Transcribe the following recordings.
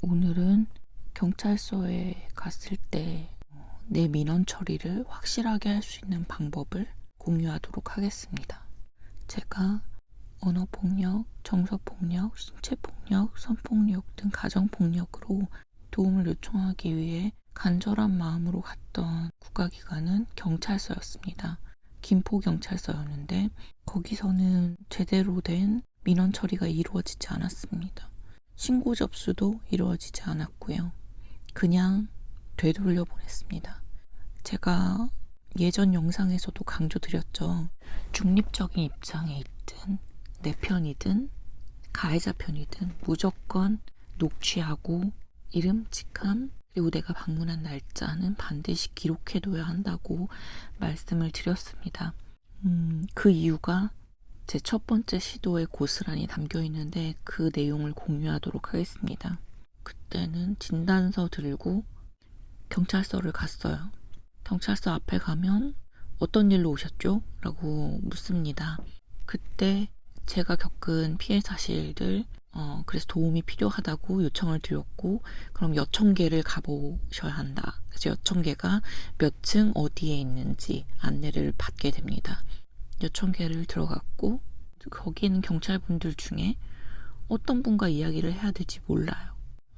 오늘은 경찰서에 갔을 때 내 민원 처리를 확실하게 할 수 있는 방법을 공유하도록 하겠습니다. 제가 언어폭력, 정서폭력, 신체폭력, 성폭력 등 가정폭력으로 도움을 요청하기 위해 간절한 마음으로 갔던 국가기관은 경찰서였습니다. 김포경찰서였는데 거기서는 제대로 된 민원 처리가 이루어지지 않았습니다. 신고 접수도 이루어지지 않았고요. 그냥 되돌려 보냈습니다. 제가 예전 영상에서도 강조드렸죠. 중립적인 입장에 있든 내 편이든 가해자 편이든 무조건 녹취하고 이름, 직함, 그리고 내가 방문한 날짜는 반드시 기록해둬야 한다고 말씀을 드렸습니다. 그 이유가 제 첫 번째 시도에 고스란히 담겨 있는데 그 내용을 공유하도록 하겠습니다. 그때는 진단서 들고 경찰서를 갔어요. 경찰서 앞에 가면 어떤 일로 오셨죠? 라고 묻습니다. 그때 제가 겪은 피해 사실들 그래서 도움이 필요하다고 요청을 드렸고 그럼 여청계를 가보셔야 한다. 그래서 여청계가 몇 층 어디에 있는지 안내를 받게 됩니다. 여청계를 들어갔고 거기 있는 경찰분들 중에 어떤 분과 이야기를 해야 될지 몰라요.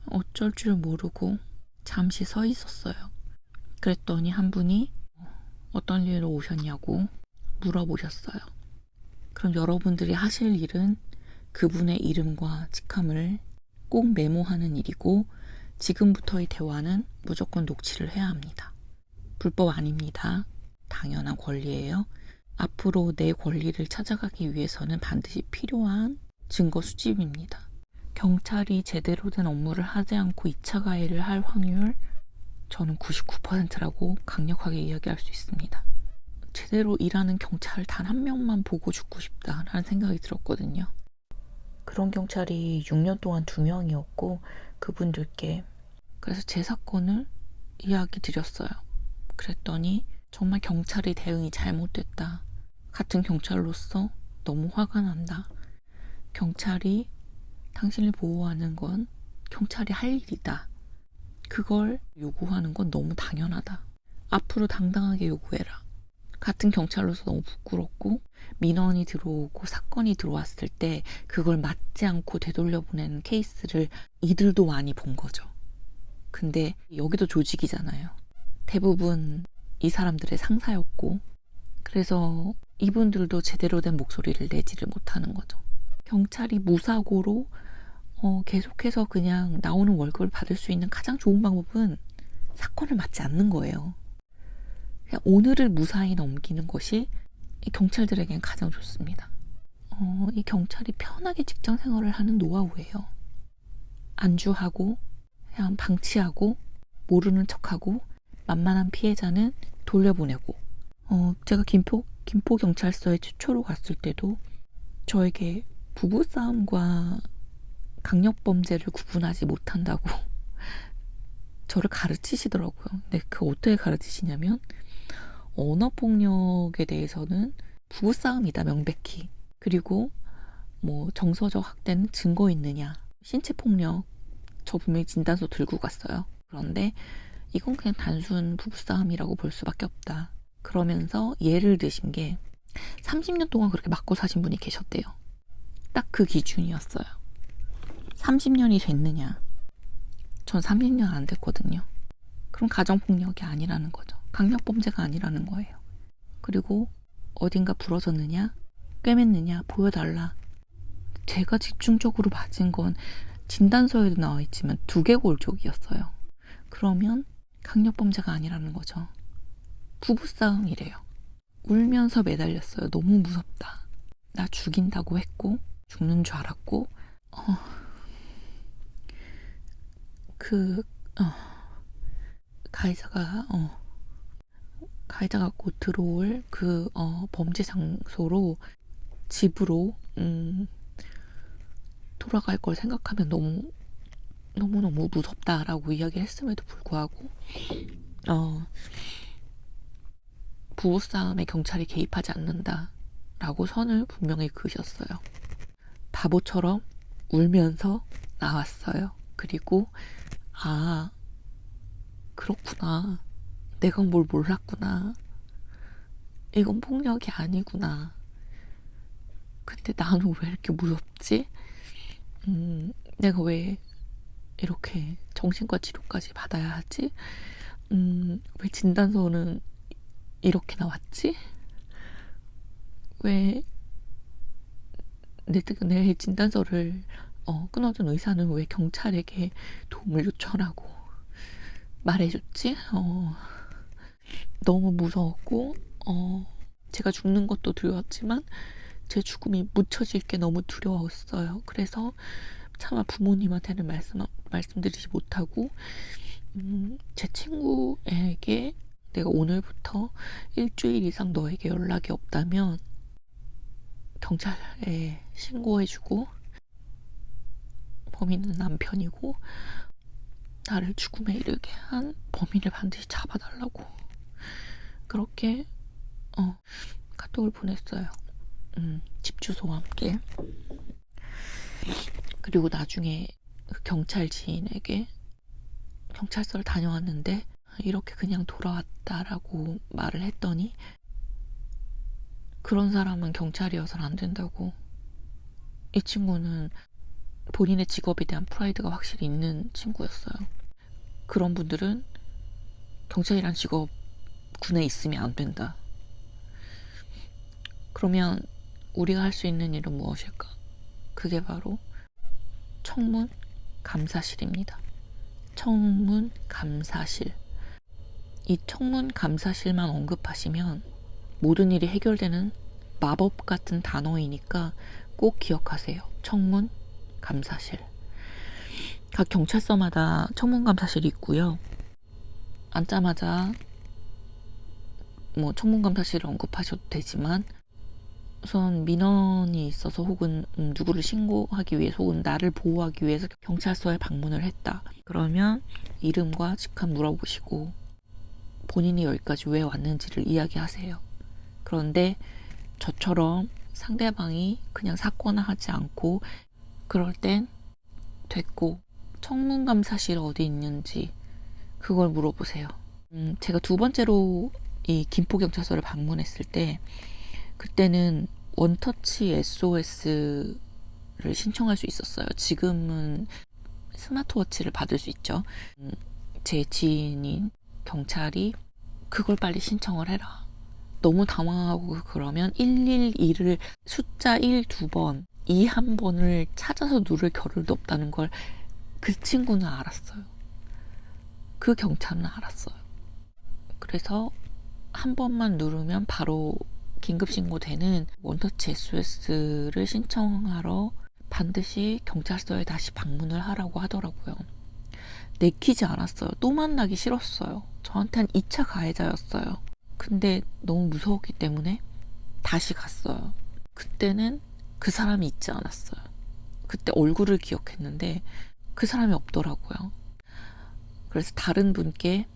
어쩔 줄 모르고 잠시 서 있었어요. 그랬더니 한 분이 어떤 일로 오셨냐고 물어보셨어요. 그럼 여러분들이 하실 일은 그분의 이름과 직함을 꼭 메모하는 일이고 지금부터의 대화는 무조건 녹취를 해야 합니다. 불법 아닙니다. 당연한 권리예요. 앞으로 내 권리를 찾아가기 위해서는 반드시 필요한 증거 수집입니다. 경찰이 제대로 된 업무를 하지 않고 2차 가해를 할 확률 저는 99%라고 강력하게 이야기할 수 있습니다. 제대로 일하는 경찰 단 한 명만 보고 죽고 싶다라는 생각이 들었거든요. 그런 경찰이 6년 동안 2명이었고 그분들께 그래서 제 사건을 이야기 드렸어요. 그랬더니 정말 경찰의 대응이 잘못됐다. 같은 경찰로서 너무 화가 난다. 경찰이 당신을 보호하는 건 경찰이 할 일이다. 그걸 요구하는 건 너무 당연하다. 앞으로 당당하게 요구해라. 같은 경찰로서 너무 부끄럽고 민원이 들어오고 사건이 들어왔을 때 그걸 맞지 않고 되돌려보내는 케이스를 이들도 많이 본 거죠. 근데 여기도 조직이잖아요. 대부분 이 사람들의 상사였고 그래서 이분들도 제대로 된 목소리를 내지를 못하는 거죠. 경찰이 무사고로 계속해서 그냥 나오는 월급을 받을 수 있는 가장 좋은 방법은 사건을 맡지 않는 거예요. 그냥 오늘을 무사히 넘기는 것이 이 경찰들에겐 가장 좋습니다. 이 경찰이 편하게 직장 생활을 하는 노하우예요. 안주하고 그냥 방치하고 모르는 척하고 만만한 피해자는 돌려보내고 제가 김포 경찰서에 최초로 갔을 때도 저에게 부부싸움과 강력범죄를 구분하지 못한다고 저를 가르치시더라고요. 근데 그 어떻게 가르치시냐면 언어폭력에 대해서는 부부싸움이다 명백히. 그리고 뭐 정서적 학대는 증거 있느냐. 신체폭력 저 분명히 진단서 들고 갔어요. 그런데 이건 그냥 단순 부부싸움이라고 볼 수밖에 없다. 그러면서 예를 드신 게 30년 동안 그렇게 맞고 사신 분이 계셨대요. 딱 그 기준이었어요. 30년이 됐느냐. 전 30년 안 됐거든요. 그럼 가정폭력이 아니라는 거죠. 강력범죄가 아니라는 거예요. 그리고 어딘가 부러졌느냐, 꿰맸느냐 보여달라. 제가 집중적으로 맞은 건 진단서에도 나와 있지만 두개골 쪽이었어요. 그러면 강력범죄가 아니라는 거죠. 부부싸움이래요. 울면서 매달렸어요. 너무 무섭다. 나 죽인다고 했고 죽는 줄 알았고 가해자가 곧 들어올 그 범죄 장소로 집으로 돌아갈 걸 생각하면 너무너무 무섭다라고 이야기했음에도 불구하고 부부싸움에 경찰이 개입하지 않는다라고 선을 분명히 그으셨어요. 바보처럼 울면서 나왔어요. 그리고 아, 그렇구나. 내가 뭘 몰랐구나. 이건 폭력이 아니구나. 근데 나는 왜 이렇게 무섭지? 내가 왜 이렇게 정신과 치료까지 받아야 하지? 왜 진단서는 이렇게 나왔지? 왜 내 진단서를 끊어준 의사는 왜 경찰에게 도움을 요청하고 말해줬지? 너무 무서웠고 제가 죽는 것도 두려웠지만 제 죽음이 묻혀질 게 너무 두려웠어요. 그래서 차마 부모님한테는 말씀드리지 못하고 제 친구에게 내가 오늘부터 일주일 이상 너에게 연락이 없다면 경찰에 신고해주고 범인은 남편이고 나를 죽음에 이르게 한 범인을 반드시 잡아달라고 그렇게 카톡을 보냈어요. 집 주소와 함께. 그리고 나중에 그 경찰 지인에게 경찰서를 다녀왔는데 이렇게 그냥 돌아왔다라고 말을 했더니 그런 사람은 경찰이어서는 안 된다고. 이 친구는 본인의 직업에 대한 프라이드가 확실히 있는 친구였어요. 그런 분들은 경찰이란 직업 군에 있으면 안 된다. 그러면 우리가 할 수 있는 일은 무엇일까? 그게 바로 청문 감사실입니다. 청문 감사실. 이 청문 감사실만 언급하시면 모든 일이 해결되는 마법 같은 단어이니까 꼭 기억하세요. 청문 감사실. 각 경찰서마다 청문 감사실이 있고요. 앉자마자 청문 감사실을 언급하셔도 되지만 우선 민원이 있어서 혹은 누구를 신고하기 위해서 혹은 나를 보호하기 위해서 경찰서에 방문을 했다. 그러면 이름과 직함 물어보시고 본인이 여기까지 왜 왔는지를 이야기하세요. 그런데 저처럼 상대방이 그냥 사건화하지 않고 그럴 땐 됐고 청문감사실 어디 있는지 그걸 물어보세요. 제가 두 번째로 이 김포경찰서를 방문했을 때 그때는 원터치 SOS를 신청할 수 있었어요. 지금은 스마트워치를 받을 수 있죠. 제 지인인 경찰이 그걸 빨리 신청을 해라. 너무 당황하고 그러면 112를 숫자 1 2번, 2 1번을 찾아서 누를 겨를도 없다는 걸 그 친구는 알았어요. 그 경찰은 알았어요. 그래서 한 번만 누르면 바로 긴급신고되는 원터치 SOS를 신청하러 반드시 경찰서에 다시 방문을 하라고 하더라고요. 내키지 않았어요. 또 만나기 싫었어요. 저한테는 2차 가해자였어요. 근데 너무 무서웠기 때문에 다시 갔어요. 그때는 그 사람이 있지 않았어요. 그때 얼굴을 기억했는데 그 사람이 없더라고요. 그래서 다른 분께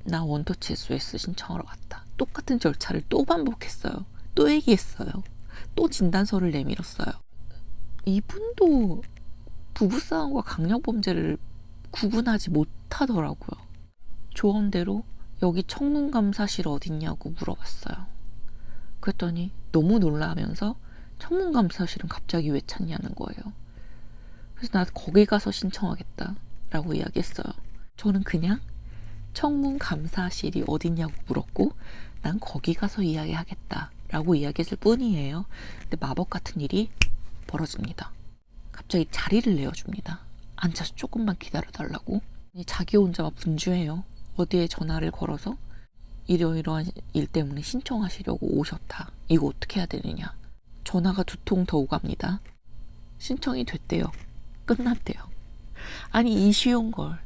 나 원터치 SOS 신청하러 갔다. 똑같은 절차를 또 반복했어요. 또 얘기했어요. 또 진단서를 내밀었어요. 이분도 부부싸움과 강력범죄를 구분하지 못하더라고요. 조언대로 여기 청문감사실 어딨냐고 물어봤어요. 그랬더니 너무 놀라면서 청문감사실은 갑자기 왜 찾냐는 거예요. 그래서 나 거기 가서 신청하겠다 라고 이야기했어요. 저는 그냥 청문감사실이 어딨냐고 물었고 난 거기 가서 이야기하겠다 라고 이야기했을 뿐이에요. 근데 마법 같은 일이 벌어집니다. 갑자기 자리를 내어줍니다. 앉아서 조금만 기다려달라고. 자기 혼자 막 분주해요. 어디에 전화를 걸어서 이러이러한 일 때문에 신청하시려고 오셨다. 이거 어떻게 해야 되느냐. 전화가 2통 더 오갑니다. 신청이 됐대요. 끝났대요. 아니 이 쉬운 걸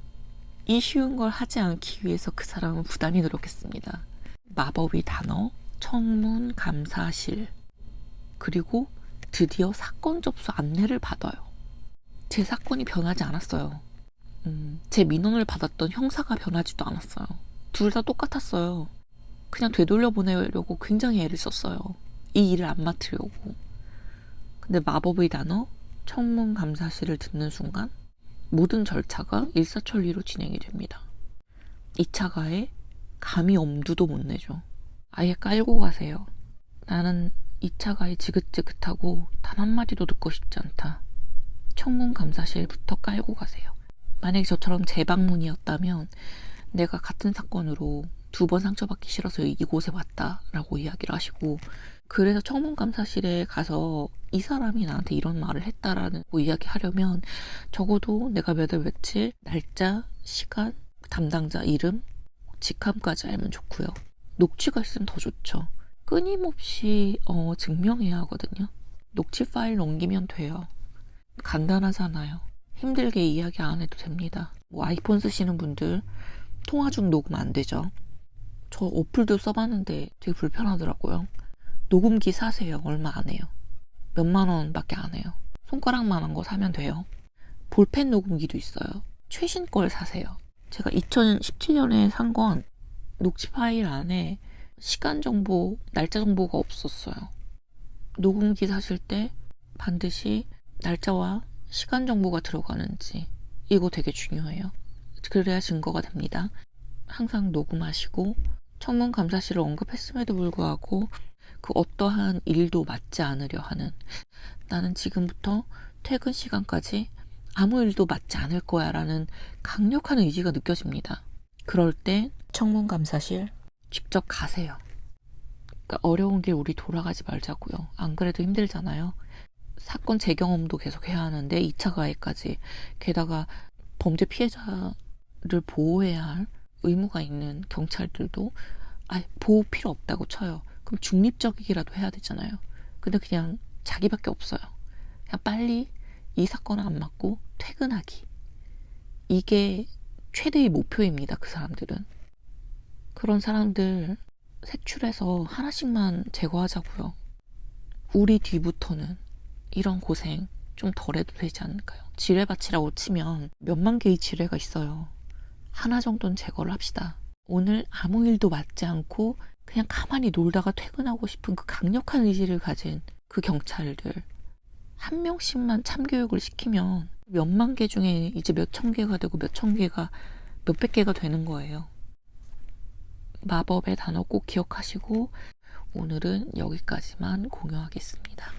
하지 않기 위해서 그 사람은 부단히 노력했습니다. 마법의 단어, 청문 감사실, 그리고 드디어 사건 접수 안내를 받아요. 제 사건이 변하지 않았어요. 제 민원을 받았던 형사가 변하지도 않았어요. 둘 다 똑같았어요. 그냥 되돌려 보내려고 굉장히 애를 썼어요. 이 일을 안 맡으려고. 근데 마법의 단어, 청문 감사실을 듣는 순간 모든 절차가 일사천리로 진행이 됩니다. 2차 가해 감히 엄두도 못 내죠. 아예 깔고 가세요. 나는 2차 가해 지긋지긋하고 단 한마디도 듣고 싶지 않다. 청문 감사실부터 깔고 가세요. 만약에 저처럼 재방문이었다면 내가 같은 사건으로 2번 상처받기 싫어서 이곳에 왔다라고 이야기를 하시고, 그래서 청문감사실에 가서 이 사람이 나한테 이런 말을 했다라는 이야기하려면 적어도 내가 몇 월 며칠 날짜, 시간, 담당자 이름, 직함까지 알면 좋고요. 녹취가 있으면 더 좋죠. 끊임없이 증명해야 하거든요. 녹취 파일 넘기면 돼요. 간단하잖아요. 힘들게 이야기 안 해도 됩니다. 아이폰 쓰시는 분들 통화 중 녹음 안 되죠. 저 어플도 써봤는데 되게 불편하더라고요. 녹음기 사세요. 얼마 안 해요. 몇만 원밖에 안 해요. 손가락만한 거 사면 돼요. 볼펜 녹음기도 있어요. 최신 걸 사세요. 제가 2017년에 산 건 녹취 파일 안에 시간 정보, 날짜 정보가 없었어요. 녹음기 사실 때 반드시 날짜와 시간 정보가 들어가는지 이거 되게 중요해요. 그래야 증거가 됩니다. 항상 녹음하시고, 청문 감사실을 언급했음에도 불구하고 그 어떠한 일도 맡지 않으려 하는, 나는 지금부터 퇴근 시간까지 아무 일도 맡지 않을 거야 라는 강력한 의지가 느껴집니다. 그럴 때 청문 감사실 직접 가세요. 그러니까 어려운 길 우리 돌아가지 말자고요. 안 그래도 힘들잖아요. 사건 재경험도 계속 해야 하는데 2차 가해까지, 게다가 범죄 피해자를 보호해야 할 의무가 있는 경찰들도 보호 필요 없다고 쳐요. 그럼 중립적이라도 해야 되잖아요. 근데 그냥 자기밖에 없어요. 그냥 빨리 이 사건을 안 맡고 퇴근하기. 이게 최대의 목표입니다. 그 사람들은. 그런 사람들 색출해서 하나씩만 제거하자고요. 우리 뒤부터는 이런 고생 좀 덜 해도 되지 않을까요? 지뢰밭이라고 치면 몇만 개의 지뢰가 있어요. 하나 정도는 제거를 합시다. 오늘 아무 일도 맡지 않고 그냥 가만히 놀다가 퇴근하고 싶은 그 강력한 의지를 가진 그 경찰들 한 명씩만 참교육을 시키면 몇만 개 중에 이제 몇천 개가 되고 몇천 개가 몇백 개가 되는 거예요. 마법의 단어 꼭 기억하시고 오늘은 여기까지만 공유하겠습니다.